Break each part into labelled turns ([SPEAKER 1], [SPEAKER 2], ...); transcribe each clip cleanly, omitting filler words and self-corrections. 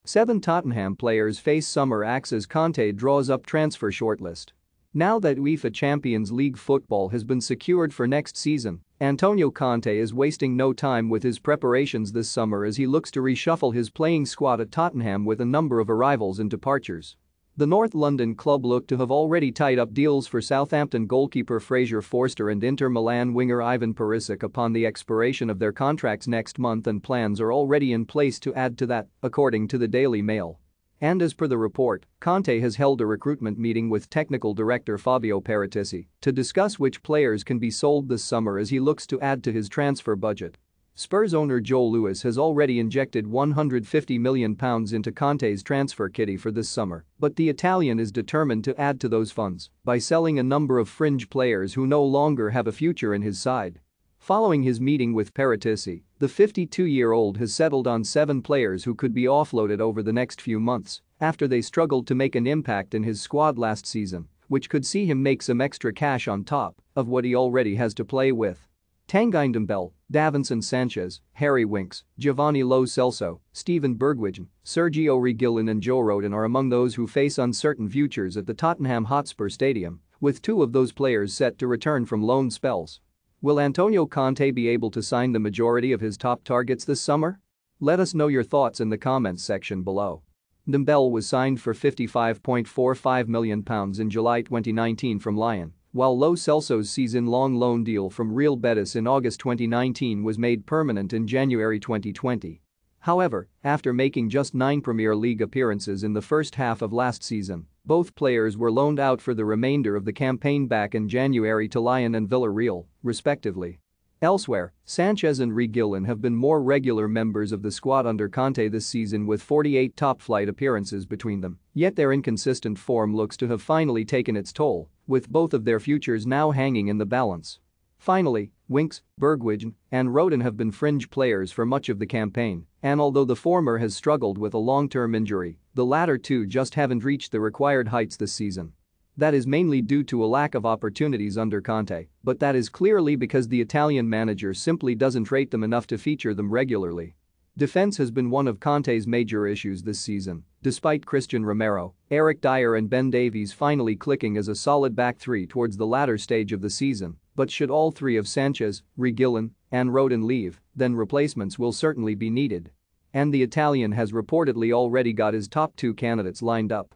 [SPEAKER 1] 7 Tottenham players face summeraxe as Conte draws up transfer shortlist. Now that UEFA Champions League football has been secured for next season, Antonio Conte is wasting no time with his preparations this summer as he looks to reshuffle his playing squad at Tottenham with a number of arrivals and departures. The North London club look to have already tied up deals for Southampton goalkeeper Fraser Forster and Inter Milan winger Ivan Perisic upon the expiration of their contracts next month, and plans are already in place to add to that, according to the Daily Mail. And as per the report, Conte has held a recruitment meeting with technical director Fabio Paratici to discuss which players can be sold this summer as he looks to add to his transfer budget. Spurs owner Joe Lewis has already injected £150 million into Conte's transfer kitty for this summer, but the Italian is determined to add to those funds by selling a number of fringe players who no longer have a future in his side. Following his meeting with Paratici, the 52-year-old has settled on 7 players who could be offloaded over the next few months after they struggled to make an impact in his squad last season, which could see him make some extra cash on top of what he already has to play with. Tanguy Ndombele, Davinson Sanchez, Harry Winks, Giovanni Lo Celso, Steven Bergwijn, Sergio Reguilón and Joe Rodon are among those who face uncertain futures at the Tottenham Hotspur Stadium, with 2 of those players set to return from loan spells. Will Antonio Conte be able to sign the majority of his top targets this summer? Let us know your thoughts in the comments section below. Ndombele was signed for £55.45 million in July 2019 from Lyon, while Lo Celso's season-long loan deal from Real Betis in August 2019 was made permanent in January 2020. However, after making just 9 Premier League appearances in the first half of last season, both players were loaned out for the remainder of the campaign back in January to Lyon and Villarreal, respectively. Elsewhere, Sanchez and Reguilón have been more regular members of the squad under Conte this season with 48 top-flight appearances between them, yet their inconsistent form looks to have finally taken its toll, with both of their futures now hanging in the balance. Finally, Winks, Bergwijn, and Rodon have been fringe players for much of the campaign, and although the former has struggled with a long-term injury, the latter two just haven't reached the required heights this season. That is mainly due to a lack of opportunities under Conte, but that is clearly because the Italian manager simply doesn't rate them enough to feature them regularly. Defense has been one of Conte's major issues this season, despite Christian Romero, Eric Dyer and Ben Davies finally clicking as a solid back three towards the latter stage of the season, but should all 3 of Sanchez, Reguilón, and Rodon leave, then replacements will certainly be needed. And the Italian has reportedly already got his top 2 candidates lined up.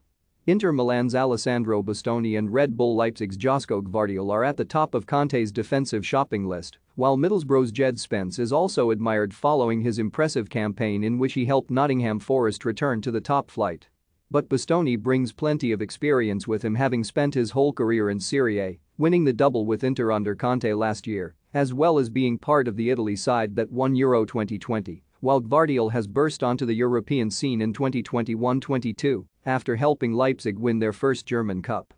[SPEAKER 1] Inter Milan's Alessandro Bastoni and Red Bull Leipzig's Josko Gvardiol are at the top of Conte's defensive shopping list, while Middlesbrough's Jed Spence is also admired following his impressive campaign in which he helped Nottingham Forest return to the top flight. But Bastoni brings plenty of experience with him, having spent his whole career in Serie A, winning the double with Inter under Conte last year, as well as being part of the Italy side that won Euro 2020, while Gvardiol has burst onto the European scene in 2021-22 after helping Leipzig win their first German cup.